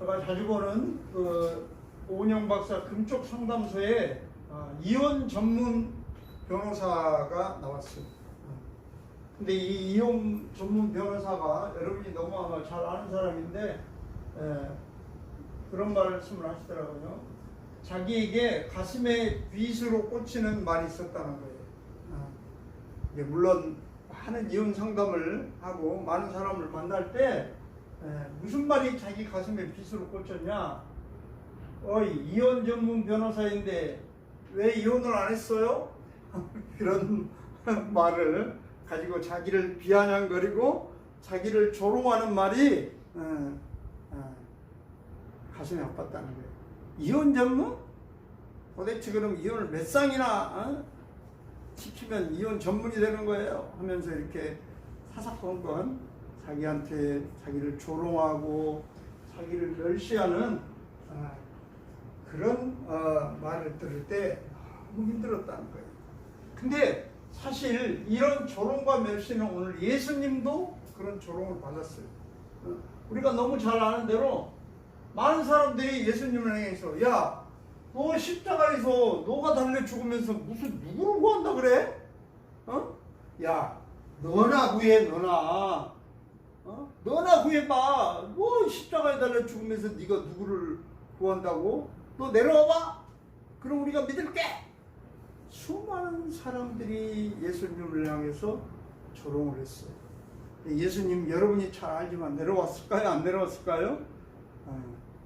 제가 자주 보는 오은영 박사 금쪽 상담소에 이혼 전문 변호사가 나왔어요. 근데 이 이혼 전문 변호사가 여러분이 너무 아마 잘 아는 사람인데 그런 말씀을 하시더라고요. 자기에게 가슴에 빗으로 꽂히는 말이 있었다는 거예요. 물론 많은 이혼 상담을 하고 많은 사람을 만날 때 무슨 말이 자기 가슴에 빗으로 꽂혔냐? 어이, 이혼 전문 변호사인데 왜 이혼을 안 했어요? 그런 말을 가지고 자기를 비아냥거리고 자기를 조롱하는 말이 가슴이 아팠다는 거예요. 이혼 전문? 도대체 그럼 이혼을 몇 쌍이나 시키면 이혼 전문이 되는 거예요? 하면서 이렇게 사사건건 자기한테 자기를 조롱하고 자기를 멸시하는 그런 말을 들을 때 너무 힘들었다는 거예요. 근데 사실 이런 조롱과 멸시는 오늘 예수님도 그런 조롱을 받았어요. 우리가 너무 잘 아는 대로 많은 사람들이 예수님을 향해서 야, 너 십자가에서 너가 달려 죽으면서 무슨 누구를 구한다 그래? 야, 너나 구해, 너나. 너나 구해봐. 뭐 십자가에 달려 죽으면서 네가 누구를 구한다고? 너 내려와봐. 그럼 우리가 믿을게. 수많은 사람들이 예수님을 향해서 조롱을 했어요. 예수님 여러분이 잘 알지만 내려왔을까요? 안 내려왔을까요?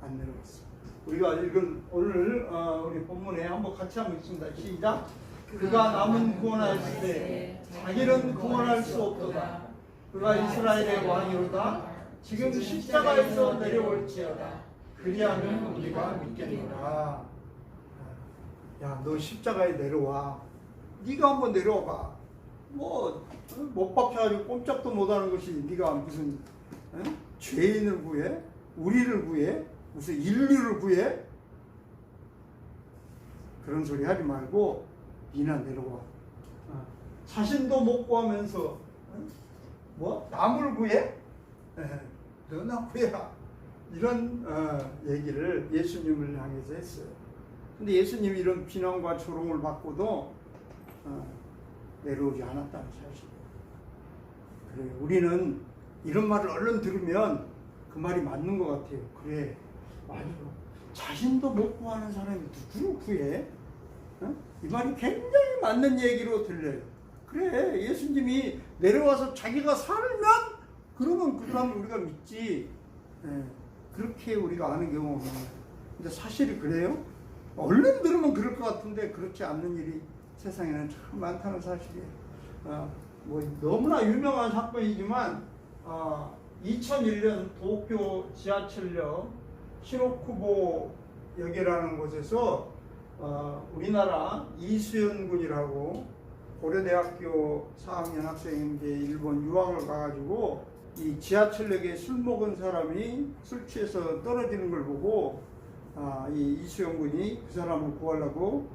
안 내려왔어요. 우리가 읽은 오늘 우리 본문에 한번 같이 한번 읽습니다. 시작. 그가 남은 구원하였을 때 자기는 구원할 수 없도다. 그가 이스라엘의 왕이로다. 지금 십자가에서 내려올지어다. 그리하면 우리가 믿겠노라. 야, 너 십자가에 내려와. 네가 한번 내려와봐. 뭐 못 박혀가지고 꼼짝도 못하는 것이 네가 무슨 죄인을 구해? 우리를 구해? 무슨 인류를 구해? 그런 소리 하지 말고 니나 내려와. 자신도 못 구하면서 뭐 남을 구해? 너나 구해라. 이런 얘기를 예수님을 향해서 했어요. 근데 예수님이 이런 비난과 조롱을 받고도 내려오지 않았다는 사실이에요. 그래, 우리는 이런 말을 얼른 들으면 그 말이 맞는 것 같아요. 그래, 맞아. 자신도 못 구하는 사람이 누구를 구해? 이 말이 굉장히 맞는 얘기로 들려요. 그래, 예수님이 내려와서 자기가 살면 그러면 그 사람을 우리가 믿지. 그렇게 우리가 아는 경우가 많아요. 근데 사실이 그래요? 얼른 들으면 그럴 것 같은데 그렇지 않는 일이 세상에는 참 많다는 사실이에요. 뭐 너무나 유명한 사건이지만 2001년 도쿄 지하철역 시노쿠보역이라는 곳에서 우리나라 이수연 군이라고 고려대학교 4학년 학생인데 일본 유학을 가가지고 이 지하철역에 술 먹은 사람이 술 취해서 떨어지는 걸 보고 이 이수연 군이 그 사람을 구하려고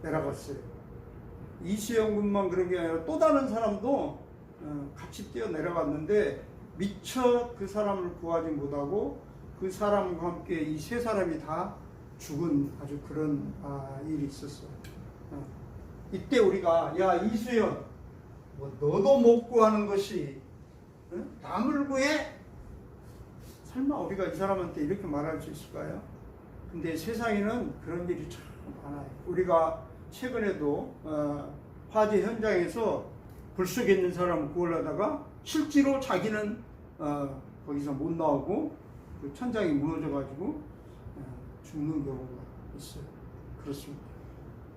내려갔어요. 이수연 군만 그런 게 아니라 또 다른 사람도 같이 뛰어 내려갔는데 미처 그 사람을 구하지 못하고 그 사람과 함께 이 세 사람이 다 죽은 아주 그런 일이 있었어요. 이때 우리가 야 이수연, 뭐 너도 못 구하는 것이 남을 구해? 설마 우리가 이 사람한테 이렇게 말할 수 있을까요? 근데 세상에는 그런 일이 참 많아요. 우리가 최근에도 화재 현장에서 불 속에 있는 사람을 구하려다가 실제로 자기는 거기서 못 나오고 그 천장이 무너져가지고 죽는 경우가 있어요. 그렇습니다.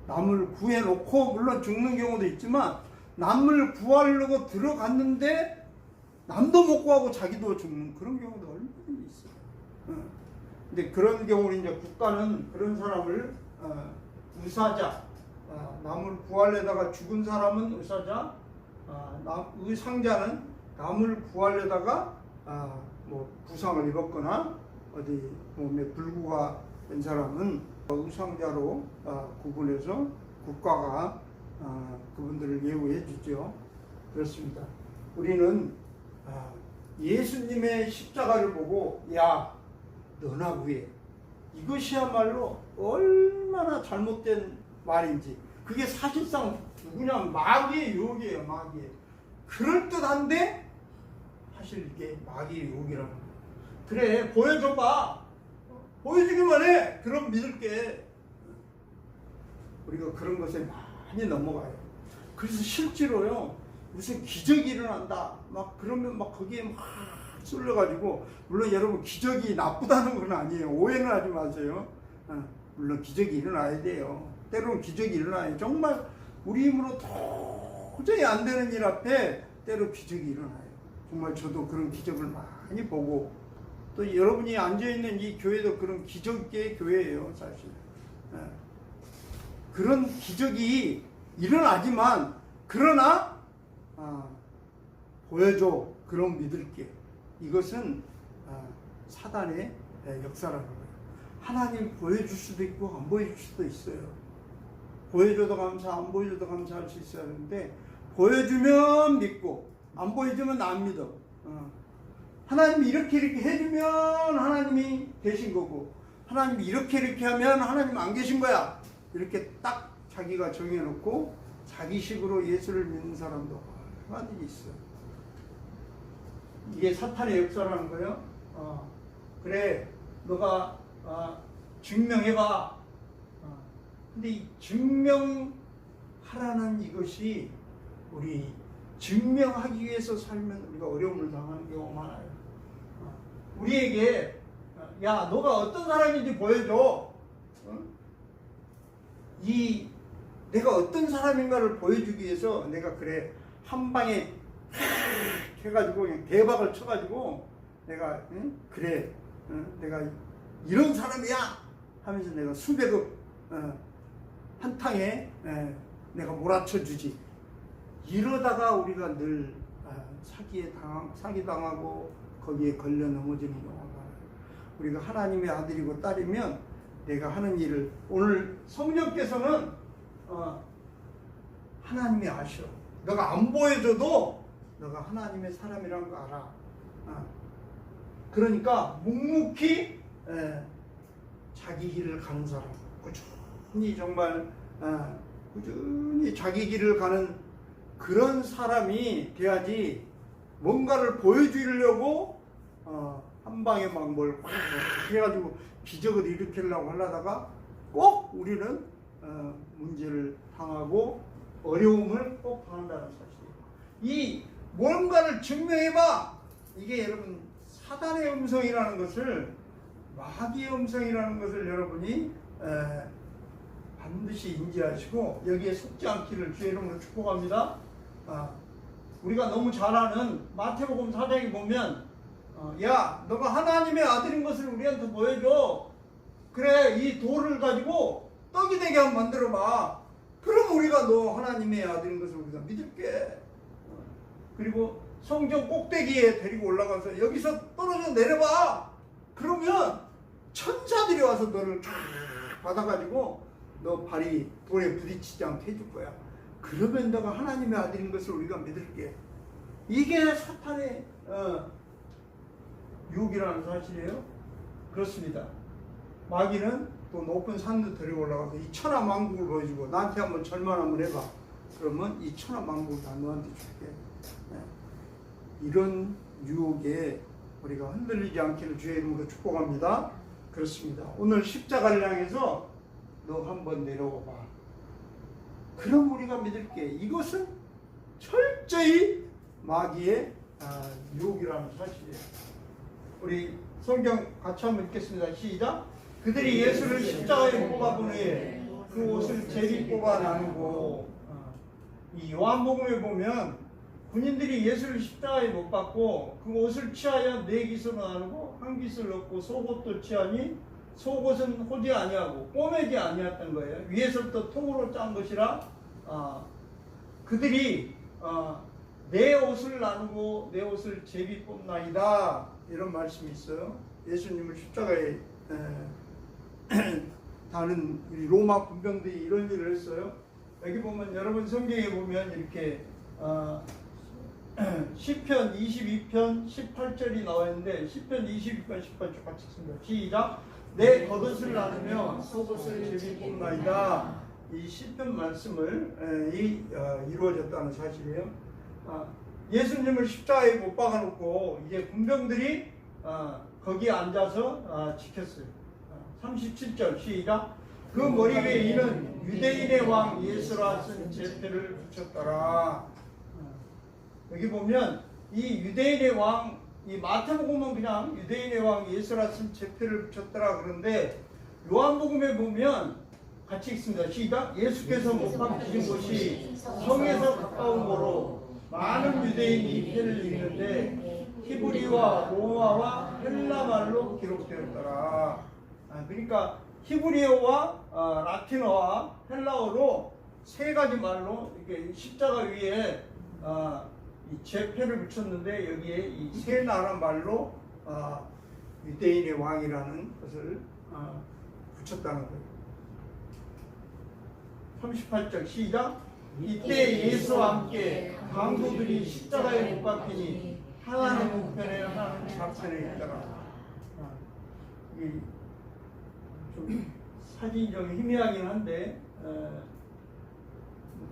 남을 구해놓고 물론 죽는 경우도 있지만 남을 구하려고 들어갔는데 남도 못 구하고 자기도 죽는 그런 경우도 얼마나 있어요. 근데 그런 경우는 이제 국가는 그런 사람을 의사자, 남을 구하려다가 죽은 사람은 의사자, 의상자는 남을 구하려다가 뭐 부상을 입었거나 어디 몸에 불구가 된 사람은 의상자로 구분해서 국가가 그분들을 예우해 주죠. 그렇습니다. 우리는 예수님의 십자가를 보고 야 너나 구해. 이것이야말로 얼마나 잘못된 말인지. 그게 사실상 누구냐? 마귀의 유혹이에요. 마귀의. 그럴듯한데 사실 이게 마귀의 유혹이라는 거예요. 그래, 보여줘봐. 보여주기만 해. 그럼 믿을게. 우리가 그런 것에 많이 넘어가요. 그래서 실제로요, 무슨 기적이 일어난다 막 그러면 막 거기에 막 쏠려가지고, 물론 여러분 기적이 나쁘다는 건 아니에요. 오해는 하지 마세요. 물론 기적이 일어나야 돼요. 때로는 기적이 일어나요. 정말 우리 힘으로 도저히 안 되는 일 앞에 때로 기적이 일어나요. 정말 저도 그런 기적을 많이 보고, 또 여러분이 앉아있는 이 교회도 그런 기적의 교회예요, 사실. 그런 기적이 일어나지만, 그러나 보여줘. 그럼 믿을게. 이것은 사단의 역사라는 거예요. 하나님 보여줄 수도 있고 안 보여줄 수도 있어요. 보여줘도 감사, 안 보여줘도 감사할 수 있어야 하는데, 보여주면 믿고 안 보여주면 안 믿어. 하나님이 이렇게 해주면 하나님이 계신 거고, 하나님이 이렇게 하면 하나님 안 계신 거야. 이렇게 딱 자기가 정해놓고 자기식으로 예수를 믿는 사람도 얼마든지 있어요. 이게 사탄의 역사라는 거예요. 그래, 너가 증명해봐. 근데 이 증명하라는 이것이, 우리 증명하기 위해서 살면 우리가 어려움을 당하는 경우가 많아요. 우리에게 야, 너가 어떤 사람인지 보여줘. 내가 어떤 사람인가를 보여주기 위해서 내가 그래 한 방에 해가지고 그냥 대박을 쳐가지고 내가 그래 내가 이런 사람이야 하면서 내가 수백억 한탕에 내가 몰아쳐 주지. 이러다가 우리가 늘 사기당하고 거기에 걸려 넘어지는 경우가 많아요. 우리가 하나님의 아들이고 딸이면 내가 하는 일을, 오늘 성령께서는 하나님이 아셔. 너가 안 보여줘도 너가 하나님의 사람이라는 거 알아. 그러니까 묵묵히 자기 길을 가는 사람, 꾸준히 정말 꾸준히 자기 길을 가는 그런 사람이 돼야지, 뭔가를 보여주려고 한 방에 막 뭘 해가지고 기적을 일으키려고 하려다가 꼭 우리는 문제를 당하고 어려움을 꼭 당한다는 사실이에요. 이 뭔가를 증명해봐. 이게 여러분 사단의 음성이라는 것을, 마귀의 음성이라는 것을 여러분이 반드시 인지하시고 여기에 속지 않기를 주의 이름으로 축복합니다. 우리가 너무 잘 아는 마태복음 4장에 보면 야, 너가 하나님의 아들인 것을 우리한테 보여줘. 그래, 이 돌을 가지고 떡이 되게 한번 만들어봐. 그럼 우리가 너 하나님의 아들인 것을 우리가 믿을게. 그리고 성전 꼭대기에 데리고 올라가서 여기서 떨어져 내려봐. 그러면 천사들이 와서 너를 쫙 받아가지고 너 발이 돌에 부딪히지 않게 해줄 거야. 그러면 너가 하나님의 아들인 것을 우리가 믿을게. 이게 사탄의 유혹이라는 사실이에요. 그렇습니다. 마귀는 또 높은 산도 데리고 올라가서 이 천하만국을 보여주고, 나한테 한번 절만 한번 해봐. 그러면 이 천하만국을 다 너한테 줄게. 이런 유혹에 우리가 흔들리지 않기를 주의 이름으로 축복합니다. 그렇습니다. 오늘 십자가를 향해서 너 한번 내려와봐. 그럼 우리가 믿을게. 이것은 철저히 마귀의 유혹이라는 사실이에요. 우리 성경 같이 한번 읽겠습니다. 시작. 그들이 예수를 십자가에 못 박은 후에 그 옷을 제비 뽑아 나누고, 이 요한복음에 보면 군인들이 예수를 십자가에 못 박고 그 옷을 취하여 네 깃으로 나누고 한 깃을 넣고 속옷도 취하니 속옷은 호지 아니하고 꼬매지 아니했던 거예요. 위에서부터 통으로 짠 것이라 그들이 내 옷을 나누고 내 옷을 제비 뽑나이다, 이런 말씀이 있어요. 예수님을 십자가에 다는 로마 군병들이 이런 일을 했어요. 여기 보면, 여러분 성경에 보면 이렇게 시편 22편 18절이 나와 있는데 시편 22편 18절 같이 읽습니다. 시작. 내 겉옷을 나누며 속옷을 제비뽑나이다. 이 시편 말씀을 이루어졌다는 사실이에요. 예수님을 십자가에 못 박아놓고 이제 군병들이 거기에 앉아서 지켰어요. 37절 시작. 그 머리 위에 이는 유대인의 왕 예수라 쓴 제패를 붙였더라. 여기 보면 이 유대인의 왕, 이 마태복음은 그냥 유대인의 왕 예수라 쓴 제패를 붙였더라 그런데 요한복음에 보면 같이 읽습니다. 시작. 예수께서 못 박히신 곳이 성에서 가까운 거로 많은 유대인이 패를 입는데 히브리와 로마와 헬라 말로 기록되었더라. 그러니까 히브리어와 라틴어와 헬라어로 세 가지 말로 이렇게 십자가 위에 이 제패를 붙였는데 여기에 이 세 나라 말로 유대인의 왕이라는 것을 붙였다는 거예요. 38절 시작. 이때 예수와 함께 강도들이 십자가에 못 박히니 하나는 우편에 하나는 좌편에 있더라. 좀 사진이 좀 희미하긴 한데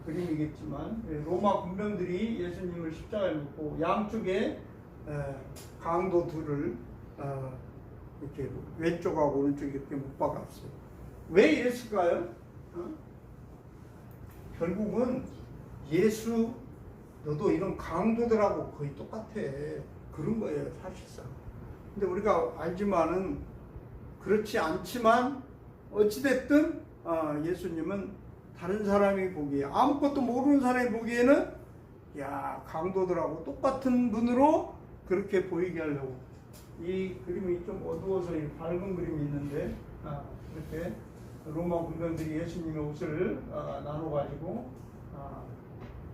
그림이겠지만 로마 군병들이 예수님을 십자가에 묻고 양쪽에 강도 둘을 이렇게 왼쪽하고 오른쪽에 이렇게 못 박았어요. 왜 이랬을까요? 결국은 예수 너도 이런 강도들하고 거의 똑같아 그런 거예요 사실상. 근데 우리가 알지만은 그렇지 않지만 어찌됐든 예수님은 다른 사람이 보기에 아무것도 모르는 사람이 보기에는 야 강도들하고 똑같은 눈으로 그렇게 보이게 하려고 이 그림이 좀 어두워서 밝은 그림이 있는데 이렇게 로마 군병들이 예수님의 옷을 나눠가지고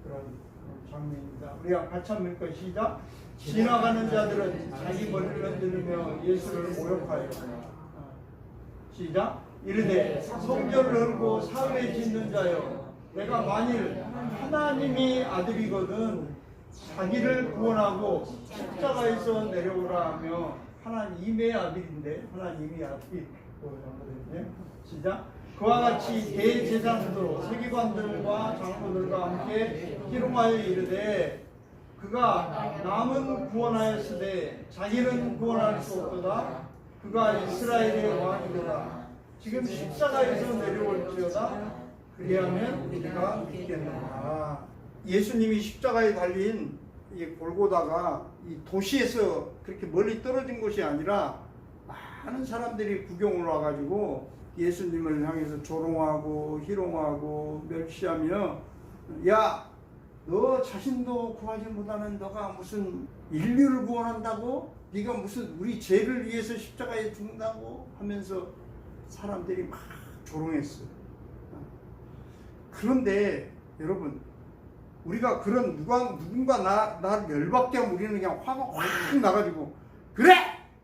그런 장면입니다. 우리가 같이 한번 읽고 시작. 지나가는 자들은 자기 머리를 흔들며 예수를 모욕하여 시작. 이르되 성전을 헐고 사흘에 짓는 자여 내가 만일 하나님이 아들이거든 자기를 구원하고 십자가에서 내려오라 하며 하나님의 아들인데 하나님이 아들이 보여주거든요. 시작. 그와 같이 대제사장도 세계관들과 장로들과 함께 희롱하여 이르되 그가 남은 구원하였으되 자기는 구원할 수 없도다. 그가 이스라엘의 왕이로다. 지금 십자가에서 내려올지어다. 그리하면 우리가 믿겠노라. 예수님이 십자가에 달린 이 골고다가 이 도시에서 그렇게 멀리 떨어진 곳이 아니라 많은 사람들이 구경을 와가지고 예수님을 향해서 조롱하고 희롱하고 멸시하며 야, 너 자신도 구하지 못하는 너가 무슨 인류를 구원한다고? 네가 무슨 우리 죄를 위해서 십자가에 죽는다고? 하면서 사람들이 막 조롱했어요. 그런데 여러분 우리가 그런 누군가 나를 열받게 하면 우리는 그냥 화가 확 나가지고 그래!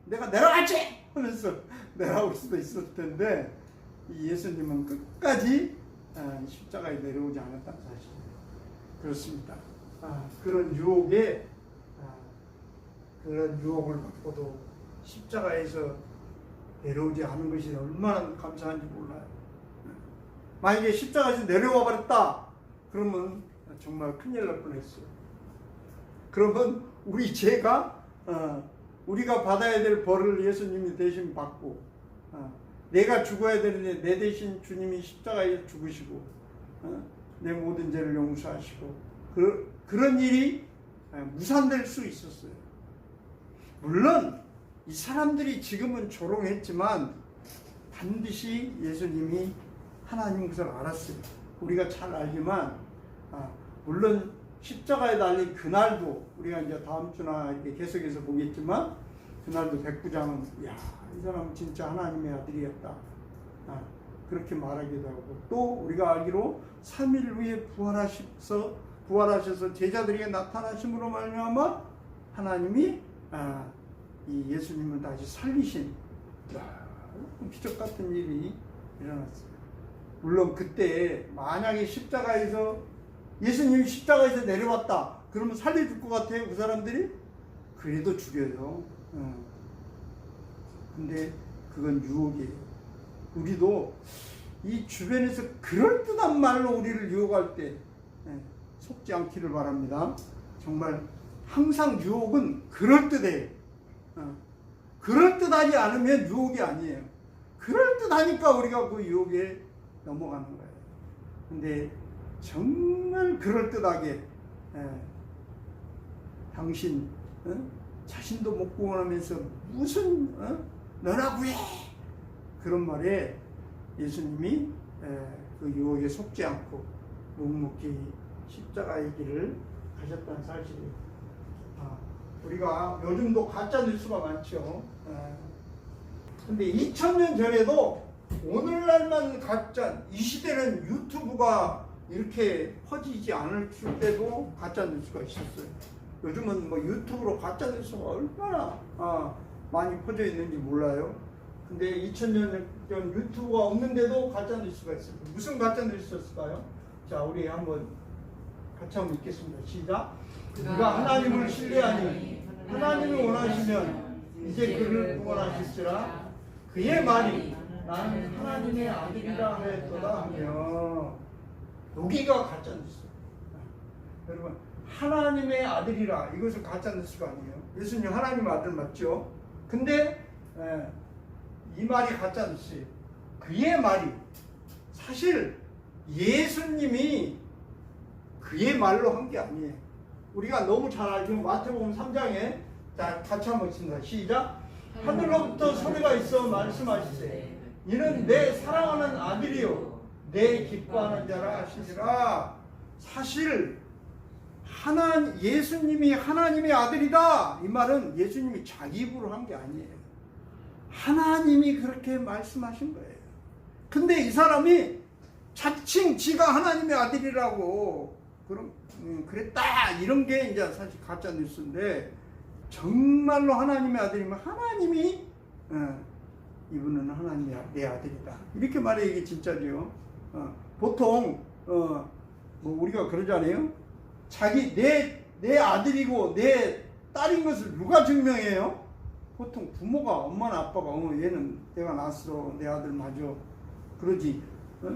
내가 내려가지! 하면서 내려올 수도 있을 텐데 예수님은 끝까지 십자가에 내려오지 않았다는 사실이에요. 그렇습니다. 그런 유혹을 받고도 십자가에서 내려오지 않은 것이 얼마나 감사한지 몰라요. 만약에 십자가에서 내려와 버렸다 그러면 정말 큰일 날 뻔했어요. 그러면 우리 죄가 우리가 받아야 될 벌을 예수님이 대신 받고 내가 죽어야 되는데 내 대신 주님이 십자가에 죽으시고 내 모든 죄를 용서하시고 그런 일이 무산될 수 있었어요. 물론 이 사람들이 지금은 조롱했지만 반드시 예수님이 하나님 것을 알았어요. 우리가 잘 알지만 물론 십자가에 달린 그날도 우리가 이제 다음 주나 이렇게 계속해서 보겠지만 그날도 백부장은 야, 이 사람은 진짜 하나님의 아들이었다. 그렇게 말하기도 하고 또 우리가 알기로 3일 후에 부활하셔서 제자들에게 나타나심으로 말미암아 하나님이 이 예수님을 다시 살리신 기적 같은 일이 일어났어요. 물론 그때 만약에 십자가에서 예수님이 십자가에서 내려왔다 그러면 살려줄 것 같아요, 그 사람들이? 그래도 죽여요. 근데 그건 유혹이에요. 우리도 이 주변에서 그럴듯한 말로 우리를 유혹할 때 속지 않기를 바랍니다. 정말 항상 유혹은 그럴듯해요. 그럴듯하지 않으면 유혹이 아니에요. 그럴듯하니까 우리가 그 유혹에 넘어가는 거예요. 근데 정말 그럴듯하게 당신 자신도 못 구원하면서 무슨 너라고 해 그런 말에 예수님이 그 유혹에 속지 않고 묵묵히 십자가의 길을 가셨다는 사실이에요. 우리가 요즘도 가짜 뉴스가 많죠. 근데 2000년 전에도 오늘날만 가짜, 이 시대는 유튜브가 이렇게 퍼지지 않을 때도 가짜 뉴스가 있었어요. 요즘은 뭐 유튜브로 가짜 뉴스가 얼마나 많이 퍼져 있는지 몰라요. 근데 2000년 전 유튜브가 없는데도 가짜 뉴스가 있어요. 무슨 가짜 뉴스였을까요? 자, 우리 한번 같이 한번 읽겠습니다. 시작. 우리가 하나님을 신뢰하니 하나님이 원하시면 이제 그를 구원하실지라 그의 말이 나는 하나님의 아들이라 하였도다 하며, 여기가 가짜 뉴스. 여러분, 하나님의 아들이라, 이것은 가짜 뉴스가 아니에요. 예수님 하나님 아들 맞죠? 근데 이 말이 가짜 뉴스예요. 그의 말이, 사실 예수님이 그의 말로 한 게 아니에요. 우리가 너무 잘 알죠. 마태복음 3장에 자, 같이 한번 읽습니다. 시작. 하늘로부터 소리가 있어 말씀하시되 이는 내 사랑하는 아들이요 내 기뻐하는 자라 하시니라. 사실 예수님이 하나님의 아들이다, 이 말은 예수님이 자기 입으로 한 게 아니에요. 하나님이 그렇게 말씀하신 거예요. 근데 이 사람이 자칭 지가 하나님의 아들이라고 그랬다, 이런 게 이제 사실 가짜 뉴스인데, 정말로 하나님의 아들이면 하나님이 이분은 하나님의 내 아들이다, 이렇게 말해. 이게 진짜죠. 보통 뭐 우리가 그러잖아요. 자기 내 아들이고 내 딸인 것을 누가 증명해요? 보통 부모가, 엄마나 아빠가 얘는 내가 낳았어, 내 아들 맞아, 그러지.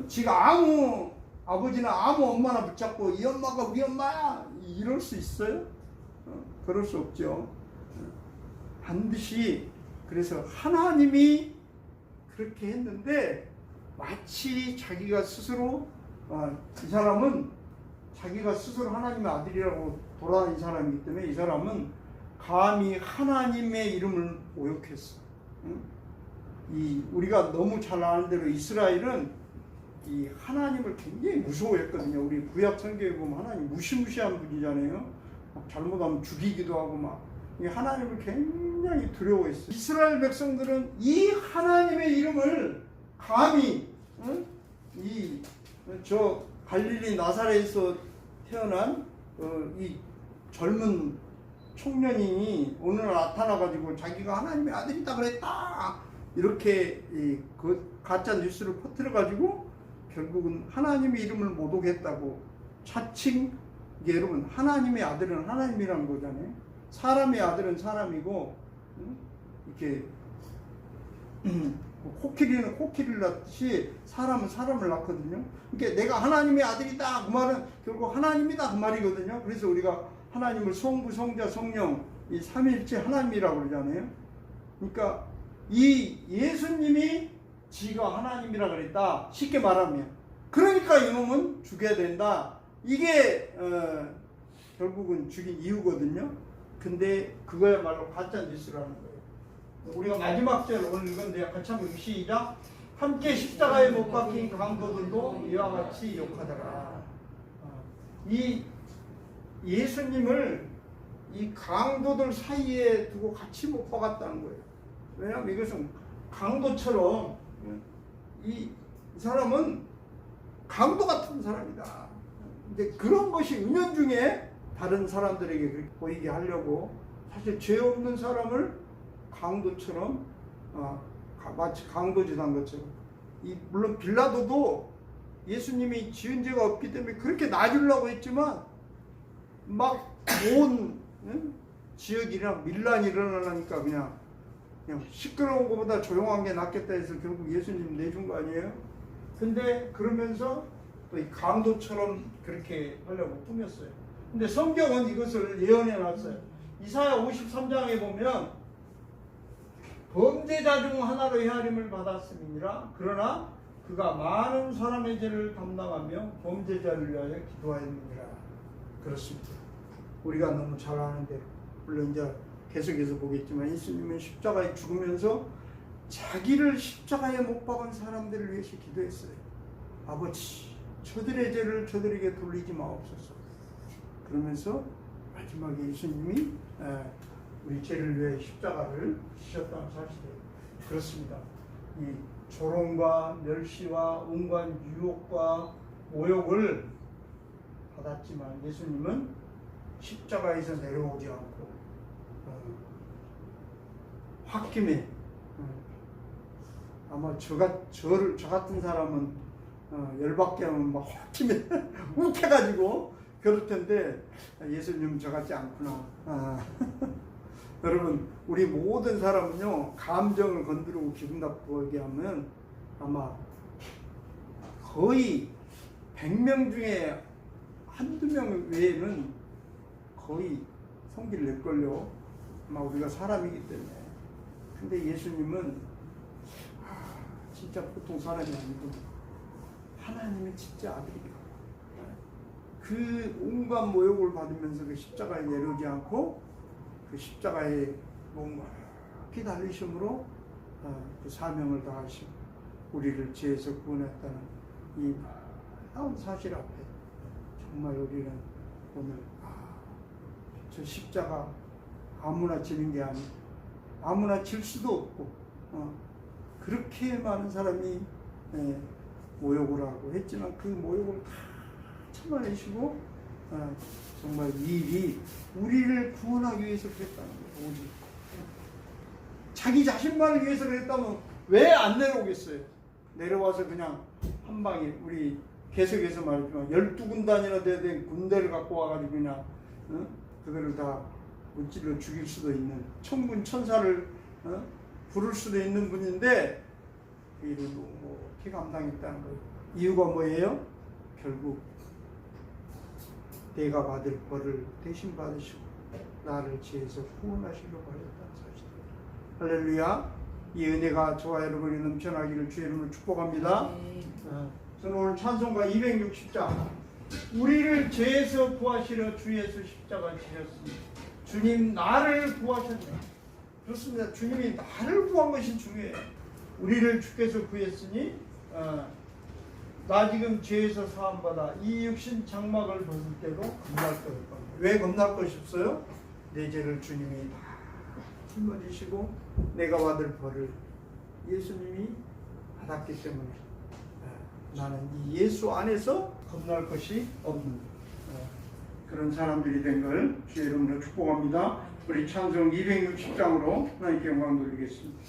지가 아무 아버지나 아무 엄마나 붙잡고 이 엄마가 우리 엄마야 이럴 수 있어요? 그럴 수 없죠. 반드시, 그래서 하나님이 그렇게 했는데, 마치 자기가 스스로 이 사람은 자기가 스스로 하나님의 아들이라고 돌아다니는 사람이기 때문에 이 사람은 감히 하나님의 이름을 모욕했어. 우리가 너무 잘 아는 대로 이스라엘은 이 하나님을 굉장히 무서워했거든요. 우리 구약 성경에 보면 하나님 무시무시한 분이잖아요. 잘못하면 죽이기도 하고 이 하나님을 굉장히 두려워했어요. 이스라엘 백성들은 이 하나님의 이름을 감히 저 갈릴리 나사렛에서 태어난 이 젊은 청년이 오늘 나타나가지고 자기가 하나님의 아들이다 그랬다, 이렇게 그 가짜 뉴스를 퍼뜨려가지고 결국은 하나님의 이름을 모독했다고. 자칭, 이게 여러분, 하나님의 아들은 하나님이라는 거잖아요. 사람의 아들은 사람이고, 이렇게 코끼리는 코끼리를 낳듯이 사람은 사람을 낳거든요. 그러니까 내가 하나님의 아들이다, 그 말은 결국 하나님이다, 그 말이거든요. 그래서 우리가 하나님을 성부, 성자, 성령, 이 삼위일체 하나님이라고 그러잖아요. 그러니까 이 예수님이 지가 하나님이라 그랬다, 쉽게 말하면. 그러니까 이놈은 죽여야 된다, 이게 결국은 죽인 이유거든요. 근데 그거야말로 가짜 뉴스라는 거예요. 우리가 마지막 절 오늘 읽었는데 같이 한번 시작. 함께 십자가에 못 박힌 강도들도 이와 같이 욕하더라. 이 예수님을 이 강도들 사이에 두고 같이 못 박았다는 거예요. 왜냐하면 이것은 강도처럼, 이 사람은 강도 같은 사람이다. 이제 그런 것이 은연중에 다른 사람들에게 그렇게 보이게 하려고, 사실 죄 없는 사람을 강도처럼, 마치 강도짓한 것처럼. 물론 빌라도도 예수님이 지은 죄가 없기 때문에 그렇게 놔주려고 했지만 막 온 지역이나 밀란이 일어나니까 그냥 시끄러운 것보다 조용한 게 낫겠다 해서 결국 예수님 내준 거 아니에요? 근데 그러면서 또 이 강도처럼 그렇게 하려고 꾸몄어요. 근데 성경은 이것을 예언해 놨어요. 이사야 53장에 보면 범죄자 중 하나로 헤아림을 받았음이니라. 그러나 그가 많은 사람의 죄를 담당하며 범죄자를 위하여 기도하였느니라. 그렇습니다. 우리가 너무 잘 아는데, 물론 이제 계속해서 보겠지만 예수님은 십자가에 죽으면서 자기를 십자가에 못 박은 사람들을 위해서 기도했어요. 아버지, 저들의 죄를 저들에게 돌리지 마옵소서. 그러면서 마지막에 예수님이 우리 죄를 위해 십자가를 지셨다는 사실이에요. 그렇습니다. 이 조롱과 멸시와 온갖 유혹과 모욕을 받았지만 예수님은 십자가에서 내려오지 않고 홧김에 아마 저 같은 사람은 열받게 하면 막 홧김에 욱해가지고 그럴 텐데 예수님은 저같지 않구나. 여러분, 우리 모든 사람은요, 감정을 건드리고 기분 나쁘게 하면 아마 거의 100명 중에 한두 명 외에는 거의 성기를 낼걸요. 아마 우리가 사람이기 때문에. 근데 예수님은 진짜 보통 사람이 아니고 하나님의 진짜 아들이에요. 그 온갖 모욕을 받으면서 그 십자가에 내려오지 않고 그 십자가에 뭔가 피 달리심으로 그 사명을 다하시고 우리를 죄에서 구원했다는 이 놀라운 사실 앞에 정말 우리는 오늘 저 십자가 아무나 지는 게 아니고 아무나 질 수도 없고 그렇게 많은 사람이 모욕을 하고 했지만 그 모욕을 다 참아내시고 정말 이 일이 우리를 구원하기 위해서 그랬다는 거예요. 오직 자기 자신만을 위해서 그랬다면 왜 안 내려오겠어요? 내려와서 그냥 한 방에 우리 계속해서 말했지만 12군단이나 된 군대를 갖고 와가지고 그냥 그거를 다 무찔러 죽일 수도 있는 천군 천사를 부를 수도 있는 분인데 그 일을 어떻게 감당했다는 거예요. 이유가 뭐예요? 결국 내가 받을 벌을 대신 받으시고 나를 죄에서 구원하시려고 하였다는 사실입니다. 할렐루야. 이 은혜가 저와 여러분이 넘쳐나기를 주의 이름으로 축복합니다. 저는 오늘 찬송가 260장 우리를 죄에서 구하시려 주 예수 십자가 지셨습니다. 주님 나를 구하셨네. 그렇습니다. 주님이 나를 구한 것이 중요해요. 우리를 주께서 구했으니 나 지금 죄에서 사함받아 이 육신 장막을 벗을 때도 겁날 것 없다. 왜 겁날 것이 없어요? 내 죄를 주님이 다 짊어지시고 내가 받을 벌을 예수님이 받았기 때문에 나는 이 예수 안에서 겁날 것이 없는 그런 사람들이 된 걸 주의 이름으로 축복합니다. 우리 찬송 260장으로 하나님께 영광 돌리겠습니다.